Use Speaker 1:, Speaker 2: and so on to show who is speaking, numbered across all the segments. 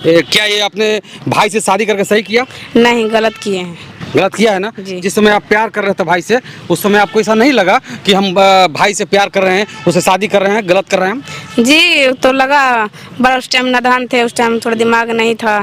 Speaker 1: क्या ये अपने भाई से शादी करके सही किया?
Speaker 2: नहीं, गलत किए हैं।
Speaker 1: गलत किया है ना?
Speaker 2: जी।
Speaker 1: जिस समय आप प्यार कर रहे थे भाई से, उस समय आपको ऐसा नहीं लगा कि हम भाई से प्यार कर रहे हैं, उससे शादी कर रहे हैं, गलत कर रहे हैं?
Speaker 2: जी, तो लगा बड़ा, उस टाइम नादान थे, उस टाइम थोड़ा दिमाग नहीं था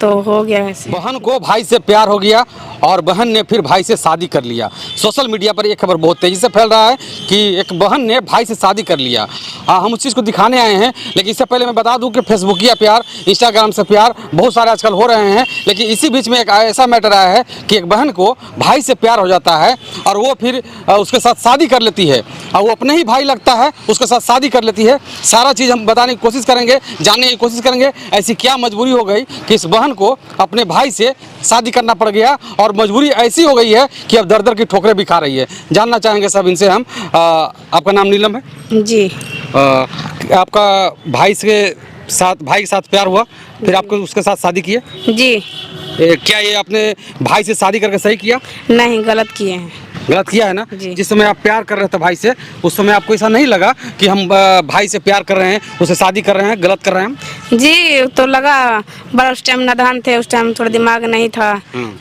Speaker 2: तो हो गया ऐसे।
Speaker 1: बहन को भाई से प्यार हो गया और बहन ने फिर भाई से शादी कर लिया। सोशल मीडिया पर ये खबर बहुत तेज़ी से फैल रहा है कि एक बहन ने भाई से शादी कर लिया। हम उस चीज़ को दिखाने आए हैं, लेकिन इससे पहले मैं बता दूं कि फेसबुकिया प्यार, इंस्टाग्राम से प्यार बहुत सारे आजकल हो रहे हैं। लेकिन इसी बीच में एक ऐसा मैटर आया है कि एक बहन को भाई से प्यार हो जाता है और वो फिर उसके साथ शादी कर लेती है, और वो अपने ही भाई लगता है, उसके साथ शादी कर लेती है। सारा चीज़ हम बताने की कोशिश करेंगे, जानने की कोशिश करेंगे ऐसी क्या मजबूरी हो गई कि इस बहन को अपने भाई से शादी करना पड़ गया, और मजबूरी ऐसी हो गई है कि अब दर दर की ठोकरें भी खा रही है। जानना चाहेंगे सब इनसे हम। आपका नाम नीलम है?
Speaker 2: जी।
Speaker 1: आपका भाई के साथ प्यार हुआ, फिर आपको उसके साथ शादी किए?
Speaker 2: जी।
Speaker 1: क्या ये अपने भाई से शादी करके सही किया?
Speaker 2: नहीं, गलत किए हैं।
Speaker 1: गलत किया है ना?
Speaker 2: जी।
Speaker 1: जिस समय आप प्यार कर रहे थे भाई से, उस समय आपको ऐसा नहीं लगा कि हम भाई से प्यार कर रहे हैं, उससे शादी कर रहे हैं, गलत कर रहे हैं?
Speaker 2: जी, तो लगा बड़ा, उस टाइम नादान थे, उस टाइम थोड़ा दिमाग नहीं था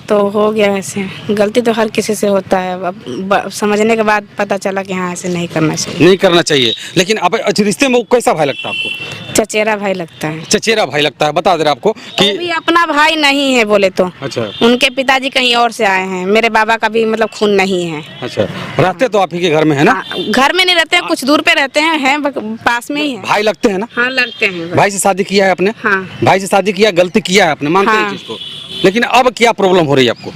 Speaker 2: तो हो गया ऐसे। गलती तो हर किसी से होता है, अब समझने के बाद पता चला कि हाँ ऐसे नहीं करना चाहिए।
Speaker 1: नहीं करना चाहिए। लेकिन अब रिश्ते में वो कैसा भाई लगता है आपको?
Speaker 2: चचेरा भाई लगता है।
Speaker 1: चचेरा भाई लगता है। बता दे रहे आपको कि
Speaker 2: वो भी अपना भाई नहीं है बोले तो।
Speaker 1: अच्छा।
Speaker 2: उनके पिताजी कहीं और से आए हैं, मेरे बाबा का भी मतलब खून नहीं है।
Speaker 1: अच्छा, रहते तो आप ही के घर में है ना?
Speaker 2: हाँ, घर में नहीं रहते हैं, कुछ दूर पे रहते हैं पास में ही है।
Speaker 1: भाई लगते हैं ना?
Speaker 2: हाँ, लगते हैं।
Speaker 1: भाई से शादी किया है आपने?
Speaker 2: हाँ।
Speaker 1: भाई से शादी किया, गलती किया है आपने, मानते हैं
Speaker 2: हाँ।
Speaker 1: इस चीज को। लेकिन अब क्या प्रॉब्लम हो रही है आपको?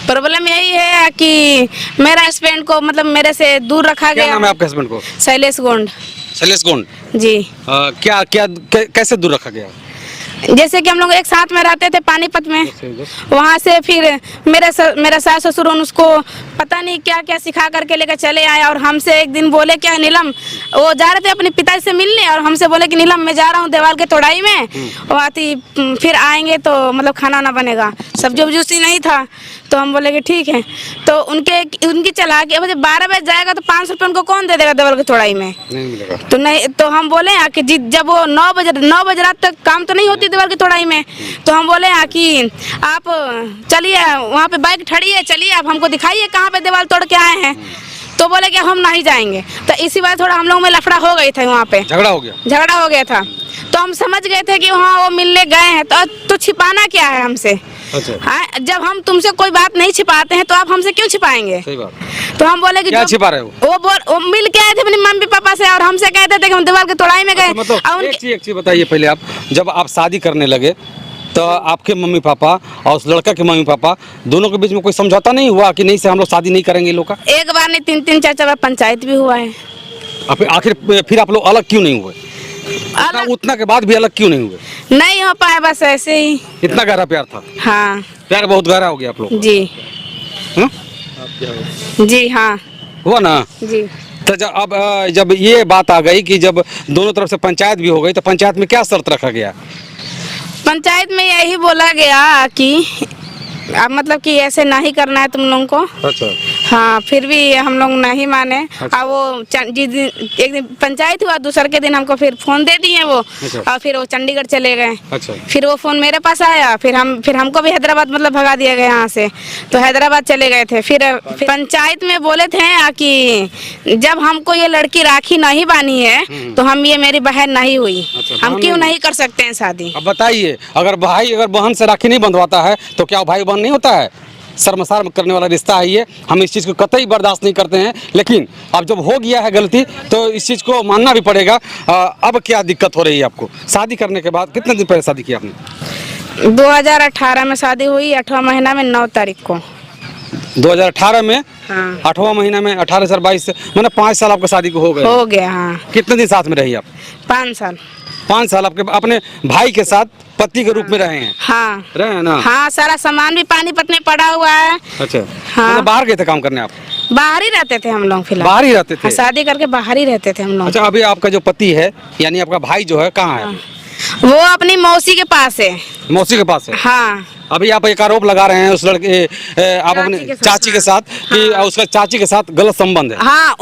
Speaker 2: प्रॉब्लम यही है कि मेरा हस्बैंड को मतलब मेरे से दूर रखा
Speaker 1: क्या
Speaker 2: गया।
Speaker 1: नाम है आपके हस्बैंड को?
Speaker 2: शैलेश गोंड।
Speaker 1: शैलेश गोंड।
Speaker 2: जी।
Speaker 1: कैसे दूर रखा गया?
Speaker 2: जैसे कि हम लोग एक साथ में रहते थे पानीपत में, वहाँ से फिर मेरा सास ससुर उसको पता नहीं क्या क्या सिखा करके लेकर चले आए, और हमसे एक दिन बोले क्या नीलम, वो जा रहे थे अपने पिताजी से मिलने, और हमसे बोले कि नीलम मैं जा रहा हूँ देवाल के तोड़ाई में, वो आती फिर आएंगे तो मतलब खाना वाना बनेगा। सब्जी उब्जी नहीं था तो हम बोले कि ठीक है। तो उनकी चालाकी, अब 12 बजे जाएगा तो 500 रुपये उनको कौन दे देगा देवाल की तोड़ाई में? नहीं मिलेगा। तो नहीं, तो हम बोले कि जब वो 9 बजे रात तक काम तो नहीं होती दीवार की तोड़ाई में, तो हम बोले कि आप चलिए वहाँ पे बाइक खड़ी है, चलिए आप हमको दिखाइए कहाँ पे दीवार तोड़ के आए हैं। तो बोले कि हम नहीं जाएंगे। तो इसी बार थोड़ा हम लोग में लफड़ा हो गई था, वहाँ पे झगड़ा हो गया था। तो हम समझ गए थे कि वहाँ वो मिलने गए हैं, तो छिपाना क्या है हमसे?
Speaker 1: अच्छा।
Speaker 2: हाँ, जब हम तुमसे कोई बात नहीं छिपाते हैं तो आप हमसे क्यों छिपाएंगे?
Speaker 1: सही बात।
Speaker 2: तो हम बोले कि
Speaker 1: क्या छिपा रहे हो?
Speaker 2: वो मिल के आए थे अपनी मम्मी पापा से, और हमसे कहते थे कि हम दीवार की तोड़ाई में गए।
Speaker 1: मतलब एक चीज बताइए पहले, आप जब आप शादी करने लगे तो आपके मम्मी पापा और उस लड़का के मम्मी पापा दोनों के बीच में कोई समझौता नहीं हुआ कि नहीं से हम लोग शादी नहीं करेंगे लोग का?
Speaker 2: एक बार नहीं, 3-3 4-4 बार पंचायत भी हुआ है।
Speaker 1: आखिर फिर आप लोग अलग क्यों नहीं हुए? उतना के बाद भी अलग क्यों नहीं हुए?
Speaker 2: नहीं हो पाया, बस ऐसे ही।
Speaker 1: इतना गहरा प्यार था?
Speaker 2: हाँ।
Speaker 1: प्यार बहुत गहरा हो गया आप लोग?
Speaker 2: जी। जी हाँ,
Speaker 1: हुआ ना?
Speaker 2: जी।
Speaker 1: तो जब ये बात आ गई कि जब दोनों तरफ से पंचायत भी हो गई, तो पंचायत में क्या शर्त रखा गया?
Speaker 2: पंचायत में यही बोला गया कि अब मतलब कि ऐसे नहीं करना है तुम लोगों को।
Speaker 1: अच्छा।
Speaker 2: हाँ, फिर भी हम लोग नहीं माने।
Speaker 1: अच्छा।
Speaker 2: और वो जिस दिन एक दिन पंचायत हुआ, दूसरे के दिन हमको फिर फोन दे दिए वो।
Speaker 1: अच्छा।
Speaker 2: और फिर वो चंडीगढ़ चले गए।
Speaker 1: अच्छा।
Speaker 2: फिर वो फोन मेरे पास आया, फिर हमको भी हैदराबाद मतलब भगा दिया गया यहाँ से, तो हैदराबाद चले गए थे। फिर पंचायत में बोले थे कि जब हमको ये लड़की राखी नहीं बानी है तो हम ये मेरी बहन नहीं हुई।
Speaker 1: अच्छा,
Speaker 2: हम क्यों नहीं कर सकते हैं शादी?
Speaker 1: अब बताइए, अगर बहन से राखी नहीं बंधवाता है तो क्या भाई बहन नहीं होता है? शर्मसार करने वाला रिश्ता है ये। हम इस चीज़ को कतई बर्दाश्त नहीं करते हैं, लेकिन अब जब हो गया है गलती तो इस चीज़ को मानना भी पड़ेगा। अब क्या दिक्कत हो रही है आपको शादी करने के बाद? कितने दिन पहले शादी किया आपने?
Speaker 2: 2018 में शादी हुई, 8वां महीना में 9 तारीख को।
Speaker 1: 2018 में?
Speaker 2: हाँ।
Speaker 1: 8वां महीना में 18/22 से, मैंने 5 साल आपका शादी को हो
Speaker 2: गया। हाँ।
Speaker 1: कितने दिन साथ में रही आप?
Speaker 2: 5 साल।
Speaker 1: 5 साल आपके अपने भाई के साथ पति के रूप में रहे हैं?
Speaker 2: हाँ।
Speaker 1: रहे हैं ना?
Speaker 2: हाँ, सारा सामान भी पानीपत में पड़ा हुआ है।
Speaker 1: अच्छा।
Speaker 2: हाँ।
Speaker 1: मतलब बाहर गए थे काम करने आप?
Speaker 2: बाहर ही रहते थे हम लोग फिलहाल।
Speaker 1: बाहर ही रहते थे?
Speaker 2: हाँ, शादी करके बाहर ही रहते थे हम लोग।
Speaker 1: अच्छा, अभी आपका जो पति है यानी आपका भाई जो है कहाँ है?
Speaker 2: वो अपनी मौसी के पास है।
Speaker 1: मौसी के पास है?
Speaker 2: हाँ।
Speaker 1: अभी आप एक आरोप लगा रहे हैं उस लड़के आप अपने
Speaker 2: के साथ,
Speaker 1: चाची के साथ कि उसका चाची के साथ गलत संबंध है।
Speaker 2: हाँ,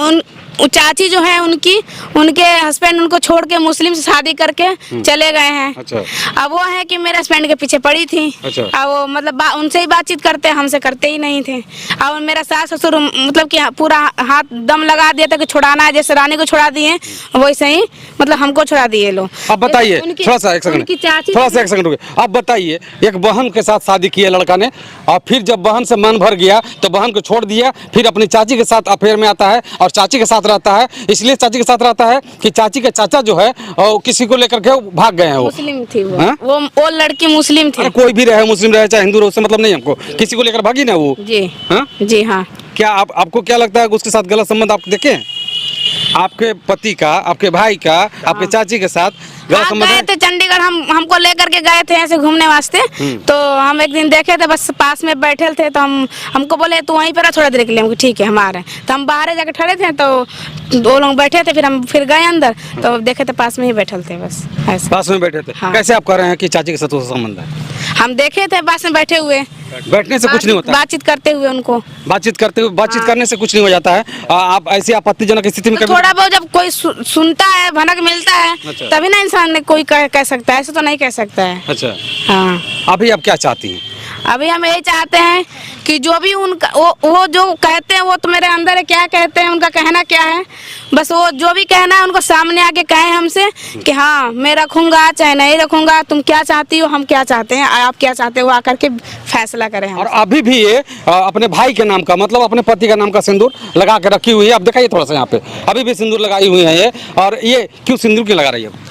Speaker 2: वो चाची जो है उनके हस्बैंड उनको छोड़ के मुस्लिम से शादी करके चले गए हैं।
Speaker 1: अच्छा।
Speaker 2: अब वो है कि मेरे हस्बैंड के पीछे पड़ी थी।
Speaker 1: अच्छा।
Speaker 2: अब वो मतलब उनसे ही बातचीत करते, हमसे करते ही नहीं थे। अब मेरा सास ससुर मतलब कि पूरा हाथ दम लगा दिया था कि छुड़ाना है, जैसे रानी को छुड़ा दिए वैसे ही मतलब हमको छुड़ा दिए लोग।
Speaker 1: अब बताइए, थोड़ा सा एक सेकंड रुकिए। अब बताइए, एक बहन के साथ शादी की है लड़का ने, और फिर जब बहन से मन भर गया तो बहन को छोड़ दिया, फिर अपनी चाची के साथ अफेयर में आता है और चाची के साथ रहता है। इसलिए चाची के साथ रहता है कि चाची के चाचा जो है किसी को लेकर के भाग गए हैं।
Speaker 2: मुस्लिम थी वो।
Speaker 1: हाँ?
Speaker 2: वो लड़की मुस्लिम थी।
Speaker 1: कोई भी रहे, मुस्लिम रहे चाहे हिंदू रहे, उससे मतलब नहीं हमको, किसी को लेकर भागी ना वो।
Speaker 2: जी
Speaker 1: हाँ
Speaker 2: जी हाँ।
Speaker 1: क्या आपको क्या लगता है कि उसके साथ गलत संबंध आप देखें? आपके पति का, आपके भाई का, आपके चाची के साथ गलत संबंध
Speaker 2: गए
Speaker 1: है?
Speaker 2: थे चंडीगढ़, हमको लेकर के गए थे ऐसे घूमने वास्ते। तो हम एक दिन देखे थे, बस पास में बैठे थे, तो हमको बोले तू वहीं पर थोड़ा देर के लिए। हम ठीक है, हम आ रहे हैं। तो हम बाहर जाके खड़े थे, तो दो लोग बैठे थे, फिर हम गए अंदर, तो देखे थे पास में ही बैठे थे, बस ऐसे
Speaker 1: पास में बैठे थे।
Speaker 2: हाँ।
Speaker 1: कैसे आप कह रहे हैं कि चाची के साथ उसका संबंध है?
Speaker 2: हम देखे थे पास में बैठे हुए,
Speaker 1: बैठने से कुछ नहीं होता,
Speaker 2: बातचीत करते हुए उनको।
Speaker 1: बातचीत करने से कुछ नहीं हो जाता है। आप ऐसी आपत्तिजनक स्थिति में
Speaker 2: तो थोड़ा बहुत जब कोई सुनता है, भनक मिलता है,
Speaker 1: अच्छा।
Speaker 2: तभी ना इंसान ने कोई कह सकता है, ऐसे तो नहीं कह सकता है।
Speaker 1: अच्छा,
Speaker 2: हाँ,
Speaker 1: अभी आप क्या चाहती हैं?
Speaker 2: अभी हम यही चाहते हैं कि जो भी उनका वो जो कहते हैं वो तो मेरे अंदर है, क्या कहते हैं, उनका कहना क्या है, बस वो जो भी कहना है उनको सामने आके कहें हमसे कि हाँ मैं रखूंगा चाहे नहीं रखूंगा, तुम क्या चाहती हो, हम क्या चाहते हैं, आप क्या चाहते हो, आकर के फैसला करें हम।
Speaker 1: और अभी भी ये अपने भाई के नाम का, मतलब अपने पति का नाम का सिंदूर लगा के रखी हुई है। आप दिखाइए थोड़ा सा, यहाँ पे अभी भी सिंदूर लगाई हुई है ये। और ये क्यों सिंदूर क्यों लगा रही है?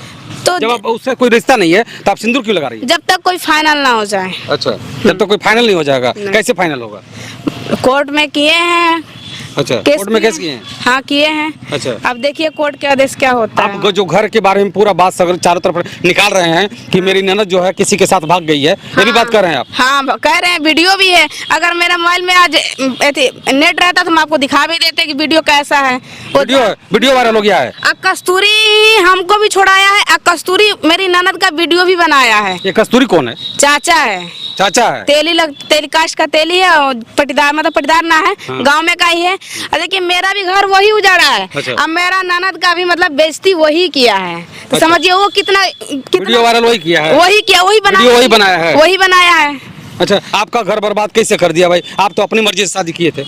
Speaker 2: तो
Speaker 1: जब आप उससे कोई रिश्ता नहीं है तो आप सिंदूर क्यों लगा रही है?
Speaker 2: जब तक कोई फाइनल ना हो जाए।
Speaker 1: अच्छा, जब तक कोई फाइनल नहीं हो जाएगा, कैसे फाइनल होगा?
Speaker 2: कोर्ट में किए हैं।
Speaker 1: अच्छा, कोर्ट में केस किए हैं?
Speaker 2: हाँ किए हैं।
Speaker 1: अच्छा,
Speaker 2: अब देखिए कोर्ट के आदेश क्या होता है।
Speaker 1: आप जो घर के बारे में पूरा बात चारों तरफ निकाल रहे हैं कि मेरी ननद जो है किसी के साथ भाग गई है, ये भी बात कर रहे हैं आप?
Speaker 2: हाँ कह रहे हैं, वीडियो भी है। अगर मेरा मोबाइल में आज नेट रहता तो हम आपको दिखा भी देते कि वीडियो कैसा है।
Speaker 1: वीडियो वायरल हो गया है।
Speaker 2: कस्तूरी हमको भी छुड़ाया है, कस्तूरी मेरी ननद का वीडियो भी बनाया है।
Speaker 1: ये कस्तूरी कौन है?
Speaker 2: चाचा है।
Speaker 1: चाचा है?
Speaker 2: तेली कास्ट का तेली है, और पटीदार मतलब पटीदार ना है,
Speaker 1: हाँ।
Speaker 2: गांव में का ही है। देखिए मेरा भी घर वही उजाड़ा है।
Speaker 1: अच्छा।
Speaker 2: अब मेरा ननद का भी मतलब बेइज्जती वही किया है। तो
Speaker 1: अच्छा।
Speaker 2: समझिए वो कितना
Speaker 1: वीडियो वायरल वही किया है,
Speaker 2: वही किया, वही बनाया
Speaker 1: है।
Speaker 2: वही बनाया है।
Speaker 1: अच्छा, आपका घर बर्बाद कैसे कर दिया भाई? आप तो अपनी मर्जी से शादी किए थे।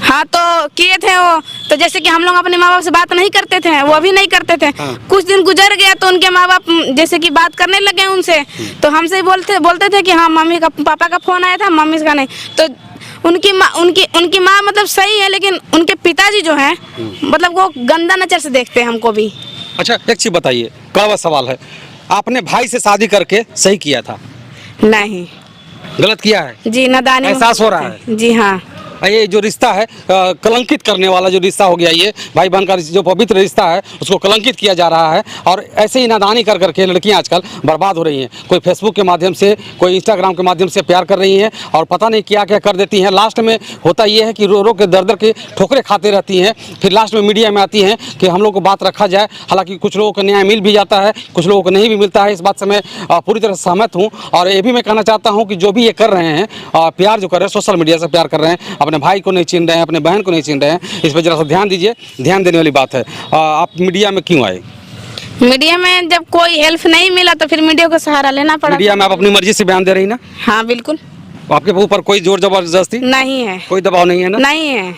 Speaker 2: हाँ तो किए थे वो, तो जैसे कि हम लोग अपने माँ बाप से बात नहीं करते थे, वो भी नहीं करते थे।
Speaker 1: हाँ।
Speaker 2: कुछ दिन गुजर गया तो उनके माँ बाप जैसे कि बात करने लगे उनसे, तो हमसे बोलते थे कि हाँ मम्मी का पापा का फोन आया था, मम्मी का नहीं। तो उनकी माँ मतलब सही है, लेकिन उनके पिताजी जो है मतलब वो गंदा नजर से देखते हैं हमको भी।
Speaker 1: अच्छा, एक चीज बताइए, कड़वा सवाल है, आपने भाई से शादी करके सही किया था?
Speaker 2: नहीं,
Speaker 1: गलत किया है?
Speaker 2: जी नादानी
Speaker 1: एहसास हो रहा है?
Speaker 2: जी हाँ।
Speaker 1: ये जो रिश्ता है कलंकित करने वाला जो रिश्ता हो गया, ये भाई बहन का जो पवित्र रिश्ता है उसको कलंकित किया जा रहा है। और ऐसे ही नादानी कर करके लड़कियां आजकल बर्बाद हो रही हैं। कोई फेसबुक के माध्यम से, कोई इंस्टाग्राम के माध्यम से प्यार कर रही हैं और पता नहीं क्या क्या कर देती हैं। लास्ट में होता ये है कि रो रो के दर दर के ठोकरे खाते रहती हैं, फिर लास्ट में मीडिया में आती हैं कि हम लोग को बात रखा जाए। हालांकि कुछ लोगों को न्याय मिल भी जाता है, कुछ लोगों को नहीं भी मिलता है। इस बात से मैं पूरी तरह सहमत हूँ। और ये भी मैं कहना चाहता हूँ कि जो भी ये कर रहे हैं, प्यार जो कर रहे हैं, सोशल मीडिया से प्यार कर रहे हैं, अपने भाई को नहीं चिन रहे हैं, अपने बहन को नहीं चिन रहे हैं, इस पर जरा सा ध्यान दीजिए। ध्यान देने वाली बात है। आप मीडिया में क्यों आए?
Speaker 2: मीडिया में जब कोई हेल्प नहीं मिला तो फिर मीडिया का सहारा लेना पड़ा।
Speaker 1: मीडिया में आप अपनी मर्जी से बयान दे रही ना?
Speaker 2: हाँ बिल्कुल।
Speaker 1: आपके ऊपर कोई जोर जबरदस्ती
Speaker 2: नहीं है,
Speaker 1: कोई दबाव नहीं है ना?
Speaker 2: नहीं है।